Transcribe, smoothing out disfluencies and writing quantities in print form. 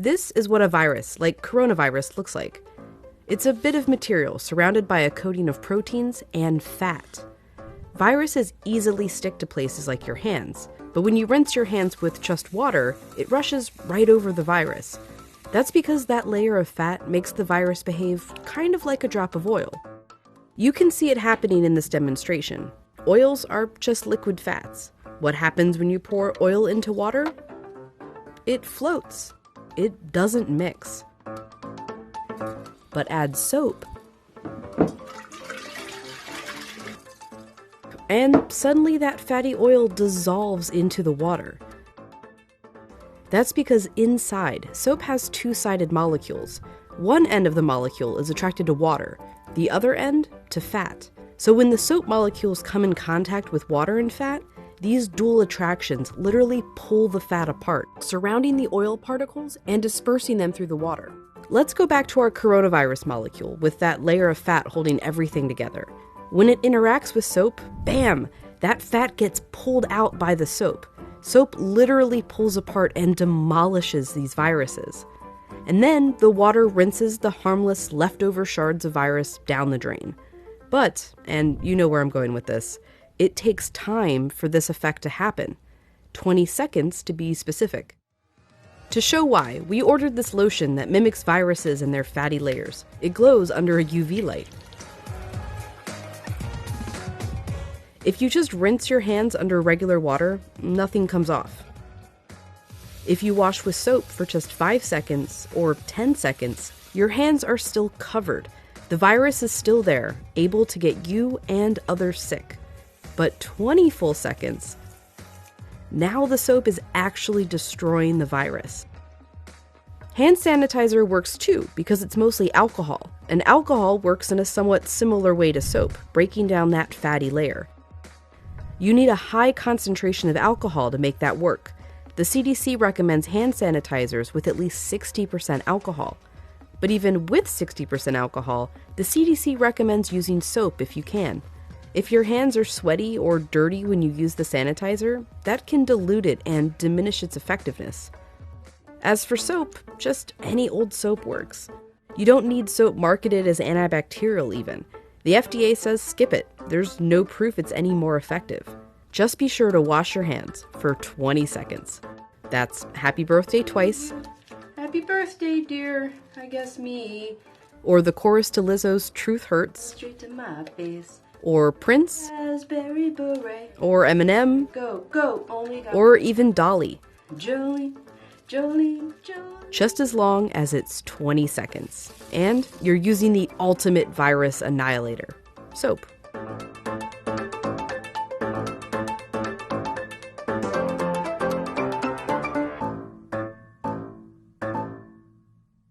This is what a virus, like coronavirus, looks like. It's a bit of material surrounded by a coating of proteins and fat. Viruses easily stick to places like your hands, but when you rinse your hands with just water, it rushes right over the virus. That's because that layer of fat makes the virus behave kind of like a drop of oil. You can see it happening in this demonstration. Oils are just liquid fats. What happens when you pour oil into water? It floats. It doesn't mix. But add soap, and suddenly that fatty oil dissolves into the water. That's because inside, soap has two-sided molecules. One end of the molecule is attracted to water, the other end to fat. So when the soap molecules come in contact with water and fat, these dual attractions literally pull the fat apart, surrounding the oil particles and dispersing them through the water. Let's go back to our coronavirus molecule with that layer of fat holding everything together. When it interacts with soap, bam, that fat gets pulled out by the soap. Soap literally pulls apart and demolishes these viruses. And then the water rinses the harmless leftover shards of virus down the drain. But, and you know where I'm going with this, it takes time for this effect to happen. 20 seconds to be specific. To show why, we ordered this lotion that mimics viruses and their fatty layers. It glows under a UV light. If you just rinse your hands under regular water, nothing comes off. If you wash with soap for just 5 seconds or 10 seconds, your hands are still covered. The virus is still there, able to get you and others sick. But 20 full seconds, now the soap is actually destroying the virus. Hand sanitizer works too because it's mostly alcohol, and alcohol works in a somewhat similar way to soap, breaking down that fatty layer. You need a high concentration of alcohol to make that work. The CDC recommends hand sanitizers with at least 60% alcohol. But even with 60% alcohol, the CDC recommends using soap if you can. If your hands are sweaty or dirty when you use the sanitizer, that can dilute it and diminish its effectiveness. As for soap, just any old soap works. You don't need soap marketed as antibacterial even. The FDA says skip it. There's no proof it's any more effective. Just be sure to wash your hands for 20 seconds. That's happy birthday twice. Happy birthday, dear. I guess me. Or the chorus to Lizzo's Truth Hurts. Straight to my face. Or Prince. Raspberry beret. Or Eminem. Go, go, only got. Or even Dolly. Jolene, Jolene, Jolene. Just as long as it's 20 seconds. And you're using the ultimate virus annihilator, soap.